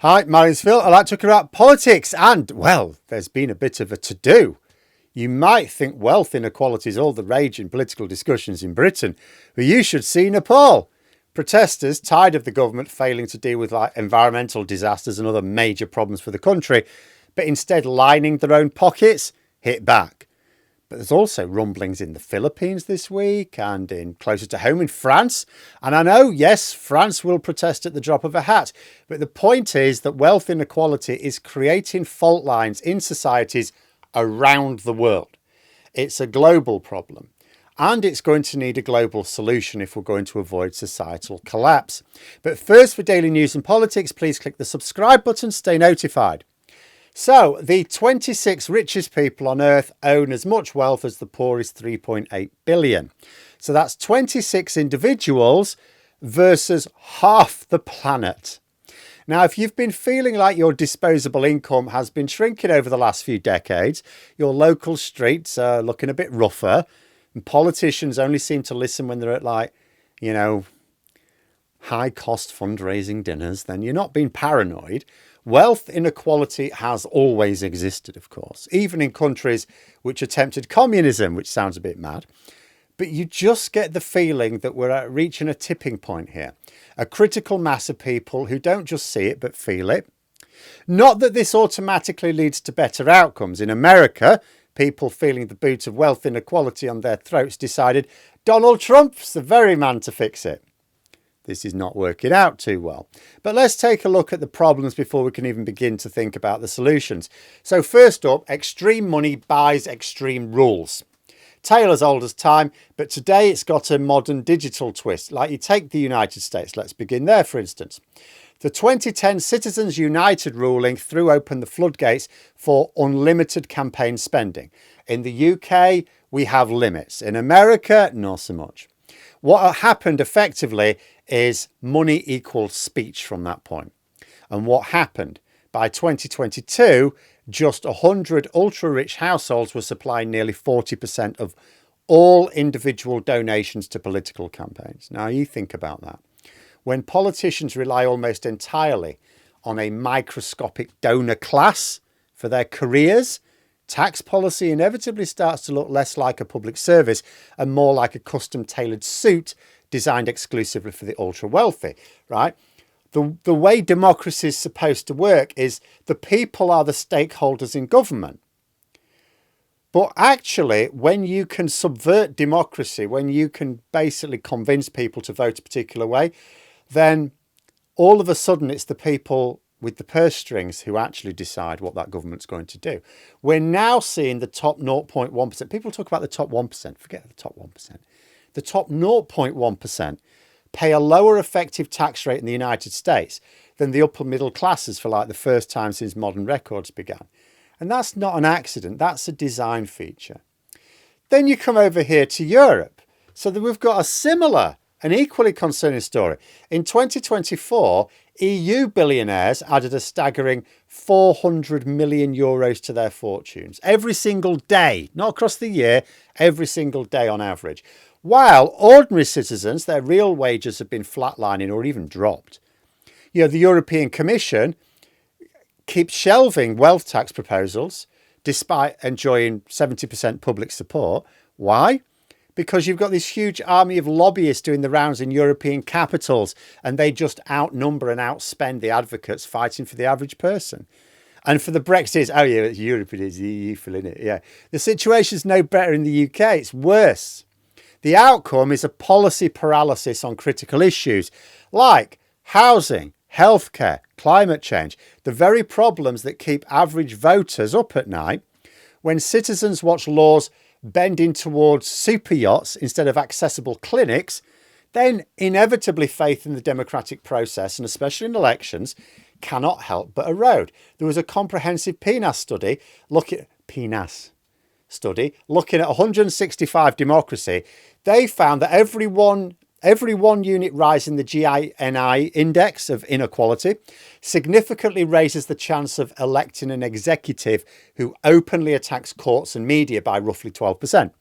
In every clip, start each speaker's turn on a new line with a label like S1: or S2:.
S1: Hi, my name's Phil. I like to talk about politics and, well, there's been a bit of a to-do. You might think wealth inequality is all the rage in political discussions in Britain, but you should see Nepal. Protesters, tired of the government failing to deal with environmental disasters and other major problems for the country, but instead lining their own pockets, hit back. But there's also rumblings in the Philippines this week and in closer to home in France. And I know, yes, France will protest at the drop of a hat. But the point is that wealth inequality is creating fault lines in societies around the world. It's a global problem. And it's going to need a global solution if we're going to avoid societal collapse. But first, for daily news and politics, please click the subscribe button, stay notified. So, the 26 richest people on Earth own as much wealth as the poorest 3.8 billion. So that's 26 individuals versus half the planet. Now, if you've been feeling like your disposable income has been shrinking over the last few decades, your local streets are looking a bit rougher, and politicians only seem to listen when they're at high cost fundraising dinners, then you're not being paranoid. Wealth inequality has always existed, of course, even in countries which attempted communism, which sounds a bit mad. But you just get the feeling that we're reaching a tipping point here. A critical mass of people who don't just see it, but feel it. Not that this automatically leads to better outcomes. In America, people feeling the boot of wealth inequality on their throats decided Donald Trump's the very man to fix it. This is not working out too well. But let's take a look at the problems before we can even begin to think about the solutions. So first up, extreme money buys extreme rules. Tale as old as time, but today it's got a modern digital twist. Like you take the United States, let's begin there for instance. The 2010 Citizens United ruling threw open the floodgates for unlimited campaign spending. In the UK, we have limits. In America, not so much. What happened effectively is money equals speech from that point. And what happened? By 2022, just 100 ultra-rich households were supplying nearly 40% of all individual donations to political campaigns. Now, you think about that. When politicians rely almost entirely on a microscopic donor class for their careers, tax policy inevitably starts to look less like a public service and more like a custom-tailored suit designed exclusively for the ultra-wealthy, right? The way democracy is supposed to work is the people are the stakeholders in government. But actually, when you can subvert democracy, when you can basically convince people to vote a particular way, then all of a sudden it's the people with the purse strings who actually decide what that government's going to do. We're now seeing the top 0.1%. People talk about the top 1%. Forget the top 1%. The top 0.1% pay a lower effective tax rate in the United States than the upper middle classes for like the first time since modern records began. And that's not an accident. That's a design feature. Then you come over here to Europe. So that we've got a similar and equally concerning story. In 2024, EU billionaires added a staggering 400 million euros to their fortunes every single day, not across the year, every single day on average. While ordinary citizens, their real wages have been flatlining or even dropped. You know, the European Commission keeps shelving wealth tax proposals despite enjoying 70% public support. Why? Because you've got this huge army of lobbyists doing the rounds in European capitals and they just outnumber and outspend the advocates fighting for the average person. And for the Brexit, oh yeah, it's Europe, it is, you feeling it, yeah. The situation's no better in the UK, it's worse. The outcome is a policy paralysis on critical issues like housing, healthcare, climate change, the very problems that keep average voters up at night. When citizens watch laws bending towards super yachts instead of accessible clinics, then inevitably faith in the democratic process, and especially in elections, cannot help but erode. There was a comprehensive PNAS study looking at 165 democracy. They found that every one unit rise in the GINI index of inequality significantly raises the chance of electing an executive who openly attacks courts and media by roughly 12%.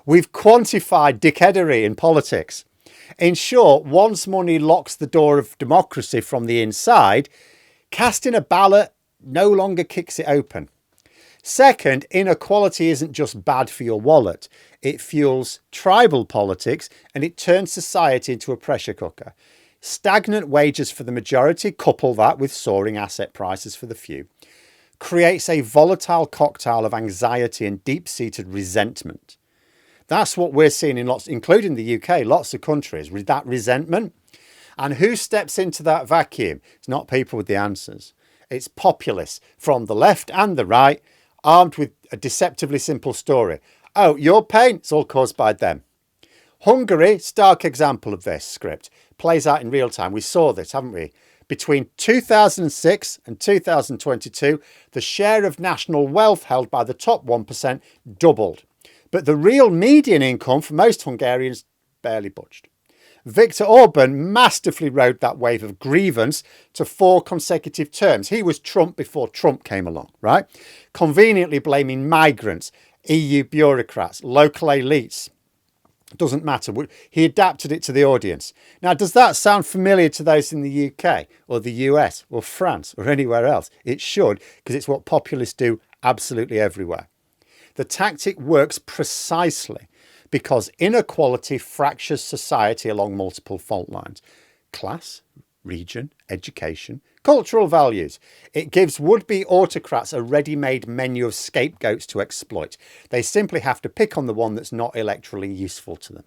S1: We've quantified dickheadery in politics. In short, once money locks the door of democracy from the inside, Casting a ballot no longer kicks it open. Second, inequality isn't just bad for your wallet. It fuels tribal politics and it turns society into a pressure cooker. Stagnant wages for the majority, couple that with soaring asset prices for the few, creates a volatile cocktail of anxiety and deep-seated resentment. That's what we're seeing in lots, including the UK, lots of countries, with that resentment. And who steps into that vacuum? It's not people with the answers. It's populists from the left and the right, armed with a deceptively simple story. Oh, your pain, it's all caused by them. Hungary, stark example of this script, plays out in real time. We saw this, haven't we? Between 2006 and 2022, the share of national wealth held by the top 1% doubled. But the real median income for most Hungarians barely budged. Viktor Orban masterfully rode that wave of grievance to 4 consecutive terms. He was Trump before Trump came along, right? Conveniently blaming migrants, EU bureaucrats, local elites. Doesn't matter. He adapted it to the audience. Now, does that sound familiar to those in the UK or the US or France or anywhere else? It should, because it's what populists do absolutely everywhere. The tactic works precisely because inequality fractures society along multiple fault lines. Class, region, education, cultural values. It gives would-be autocrats a ready-made menu of scapegoats to exploit. They simply have to pick on the one that's not electorally useful to them.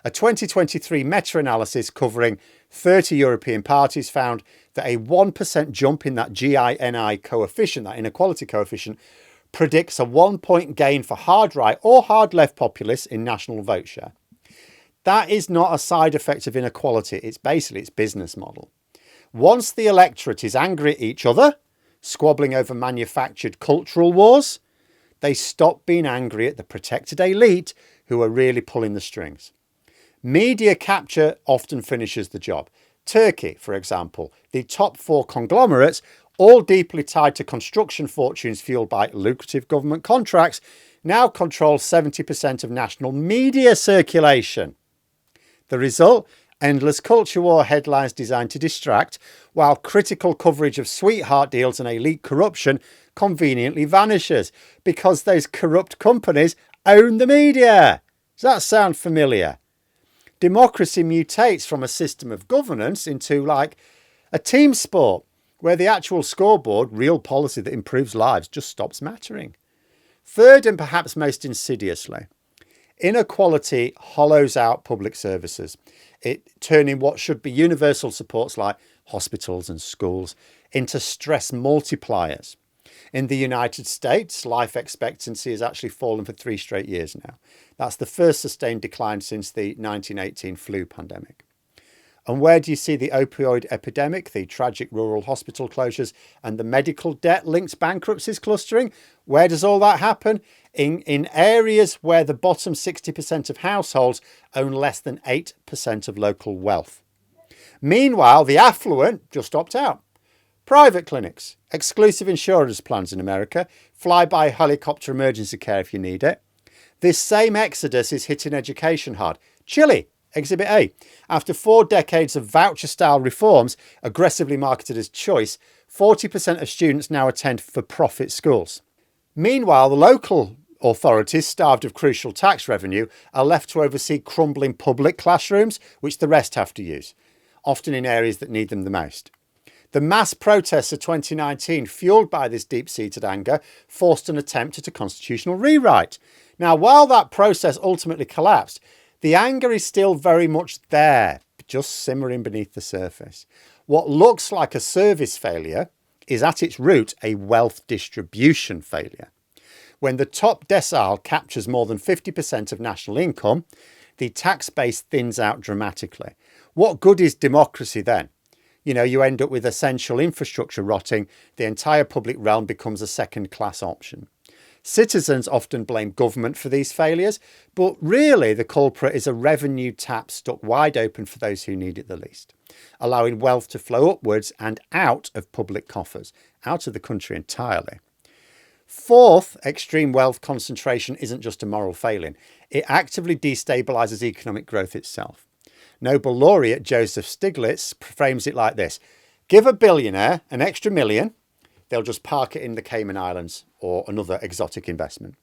S1: A 2023 meta-analysis covering 30 European parties found that a 1% jump in that GINI coefficient, that inequality coefficient, predicts a 1-point gain for hard right or hard left populists in national vote share. That is not a side effect of inequality. It's basically its business model. Once the electorate is angry at each other, squabbling over manufactured cultural wars, they stop being angry at the protected elite who are really pulling the strings. Media capture often finishes the job. Turkey, for example, the top 4 conglomerates, all deeply tied to construction fortunes fueled by lucrative government contracts, now control 70% of national media circulation. The result? Endless culture war headlines designed to distract, while critical coverage of sweetheart deals and elite corruption conveniently vanishes because those corrupt companies own the media. Does that sound familiar? Democracy mutates from a system of governance into like a team sport where the actual scoreboard, real policy that improves lives, just stops mattering. Third, and perhaps most insidiously, inequality hollows out public services, turning what should be universal supports like hospitals and schools into stress multipliers. In the United States, life expectancy has actually fallen for 3 straight years now. That's the first sustained decline since the 1918 flu pandemic. And where do you see the opioid epidemic, the tragic rural hospital closures, and the medical debt-linked bankruptcies clustering? Where does all that happen? In areas where the bottom 60% of households own less than 8% of local wealth. Meanwhile, the affluent just opt out. Private clinics, exclusive insurance plans in America, fly-by helicopter emergency care if you need it. This same exodus is hitting education hard. Chile, Exhibit A. After 4 decades of voucher-style reforms, aggressively marketed as choice, 40% of students now attend for-profit schools. Meanwhile, the local authorities, starved of crucial tax revenue, are left to oversee crumbling public classrooms, which the rest have to use, often in areas that need them the most. The mass protests of 2019, fueled by this deep-seated anger, forced an attempt at a constitutional rewrite. Now, while that process ultimately collapsed, the anger is still very much there, just simmering beneath the surface. What looks like a service failure is at its root a wealth distribution failure. When the top decile captures more than 50% of national income, the tax base thins out dramatically. What good is democracy then? You end up with essential infrastructure rotting. The entire public realm becomes a second-class option. Citizens often blame government for these failures, but really the culprit is a revenue tap stuck wide open for those who need it the least, allowing wealth to flow upwards and out of public coffers, out of the country entirely. Fourth, extreme wealth concentration isn't just a moral failing. It actively destabilizes economic growth itself. Nobel laureate Joseph Stiglitz frames it like this. Give a billionaire an extra million, they'll just park it in the Cayman Islands or another exotic investment.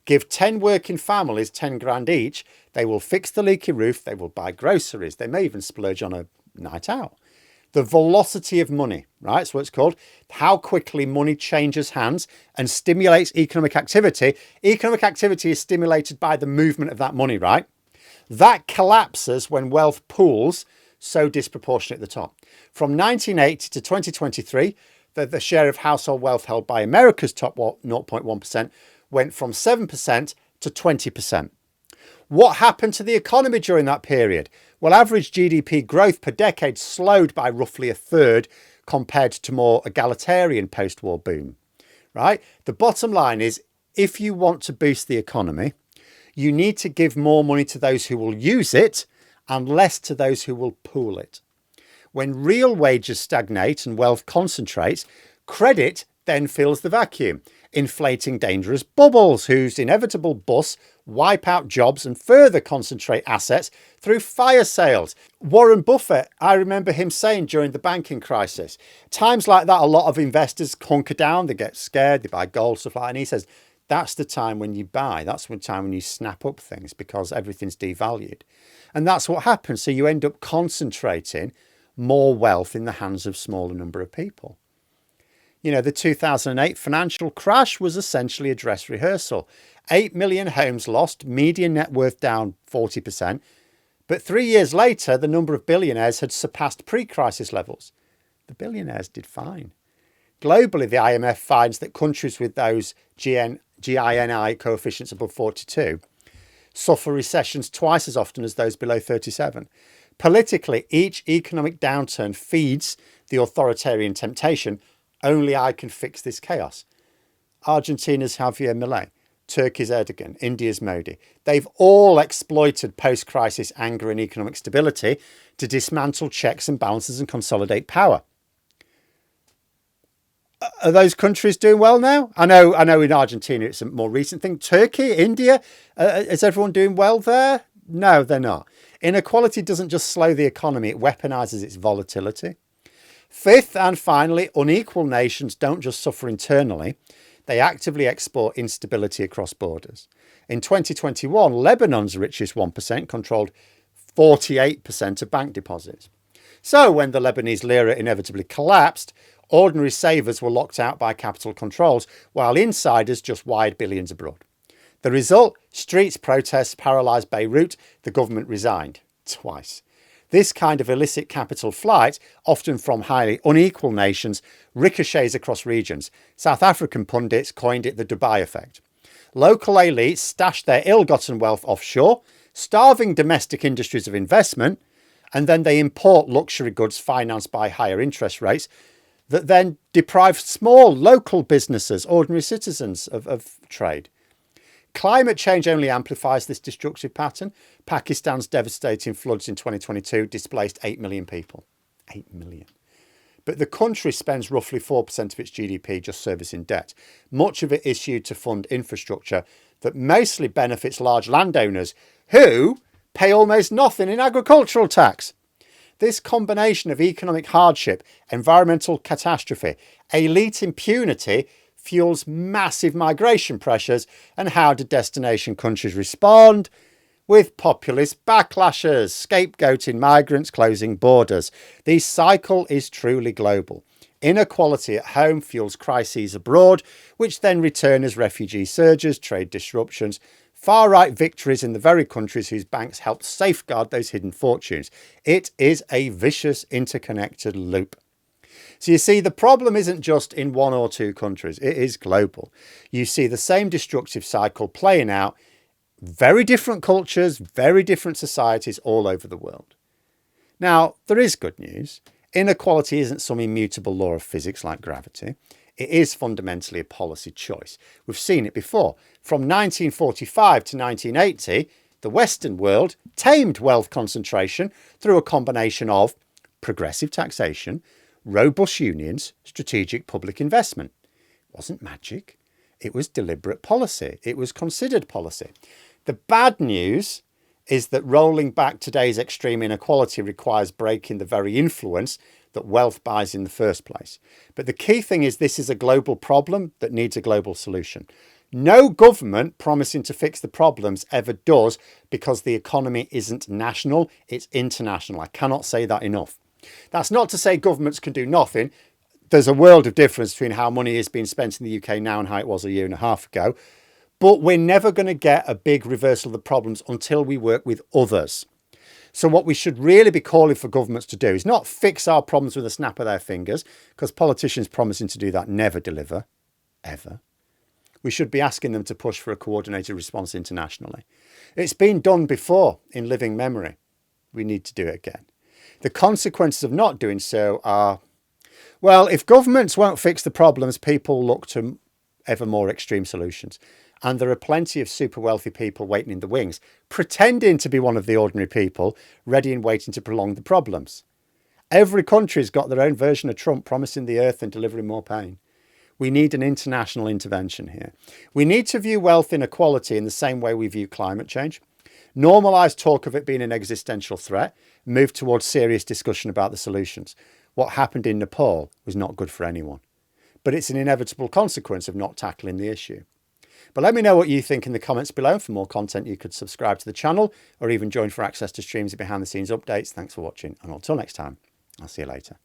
S1: Give 10 working families 10 grand each, they will fix the leaky roof, they will buy groceries, they may even splurge on a night out. The velocity of money, right? That's what it's called. How quickly money changes hands and stimulates economic activity. Economic activity is stimulated by the movement of that money, right? That collapses when wealth pools so disproportionate at the top. From 1980 to 2023, the share of household wealth held by America's top 0.1% went from 7% to 20%. What happened to the economy during that period? Well, average GDP growth per decade slowed by roughly a third compared to more egalitarian post-war boom, right? The bottom line is, if you want to boost the economy, you need to give more money to those who will use it and less to those who will pool it. When real wages stagnate and wealth concentrates, credit then fills the vacuum, inflating dangerous bubbles whose inevitable bust wipe out jobs and further concentrate assets through fire sales. Warren Buffett, I remember him saying during the banking crisis, times like that, a lot of investors hunker down, they get scared, they buy gold, stuff like that. And he says, that's the time when you buy. That's the time when you snap up things because everything's devalued. And that's what happens. So you end up concentrating more wealth in the hands of a smaller number of people. You know, the 2008 financial crash was essentially a dress rehearsal. 8 million homes lost, median net worth down 40%. But 3 years later, the number of billionaires had surpassed pre-crisis levels. The billionaires did fine. Globally, the IMF finds that countries with those GINI coefficients above 42 suffer recessions twice as often as those below 37. Politically, each economic downturn feeds the authoritarian temptation, only I can fix this chaos. Argentina's Javier Milei, Turkey's Erdogan, India's Modi. They've all exploited post-crisis anger and economic stability to dismantle checks and balances and consolidate power. Are those countries doing well now? I know in Argentina it's a more recent thing. Turkey, India, is everyone doing well there? No, they're not. Inequality doesn't just slow the economy, it weaponizes its volatility. Fifth and finally, unequal nations don't just suffer internally, they actively export instability across borders. In 2021, Lebanon's richest 1% controlled 48% of bank deposits. So when the Lebanese lira inevitably collapsed, ordinary savers were locked out by capital controls, while insiders just wired billions abroad. The result? Streets protests paralysed Beirut. The government resigned twice. This kind of illicit capital flight, often from highly unequal nations, ricochets across regions. South African pundits coined it the Dubai effect. Local elites stash their ill-gotten wealth offshore, starving domestic industries of investment, and then they import luxury goods financed by higher interest rates that then deprive small local businesses, ordinary citizens of trade. Climate change only amplifies this destructive pattern. Pakistan's devastating floods in 2022 displaced 8 million people. 8 million. But the country spends roughly 4% of its GDP just servicing debt. Much of it issued to fund infrastructure that mostly benefits large landowners who pay almost nothing in agricultural tax. This combination of economic hardship, environmental catastrophe, elite impunity fuels massive migration pressures. And how do destination countries respond? With populist backlashes, scapegoating migrants, closing borders. The cycle is truly global. Inequality at home fuels crises abroad, which then return as refugee surges, trade disruptions, far-right victories in the very countries whose banks helped safeguard those hidden fortunes. It is a vicious, interconnected loop. So you see, the problem isn't just in one or two countries, it is global. You see the same destructive cycle playing out, very different cultures, very different societies all over the world. Now, there is good news. Inequality isn't some immutable law of physics like gravity. It is fundamentally a policy choice. We've seen it before. From 1945 to 1980, the Western world tamed wealth concentration through a combination of progressive taxation, robust unions, strategic public investment. It wasn't magic. It was deliberate policy. It was considered policy. The bad news is that rolling back today's extreme inequality requires breaking the very influence that wealth buys in the first place. But the key thing is this is a global problem that needs a global solution. No government promising to fix the problems ever does, because the economy isn't national, it's international. I cannot say that enough. That's not to say governments can do nothing. There's a world of difference between how money is being spent in the UK now and how it was a year and a half ago. But we're never going to get a big reversal of the problems until we work with others. So what we should really be calling for governments to do is not fix our problems with a snap of their fingers, because politicians promising to do that never deliver, ever. We should be asking them to push for a coordinated response internationally. It's been done before in living memory. We need to do it again. The consequences of not doing so are, well, if governments won't fix the problems, people look to ever more extreme solutions. And there are plenty of super wealthy people waiting in the wings, pretending to be one of the ordinary people, ready and waiting to prolong the problems. Every country's got their own version of Trump promising the earth and delivering more pain. We need an international intervention here. We need to view wealth inequality in the same way we view climate change. Normalise talk of it being an existential threat. Move towards serious discussion about the solutions. What happened in Nepal was not good for anyone. But it's an inevitable consequence of not tackling the issue. But let me know what you think in the comments below. For more content, you could subscribe to the channel or even join for access to streams and behind the scenes updates. Thanks for watching. And until next time, I'll see you later.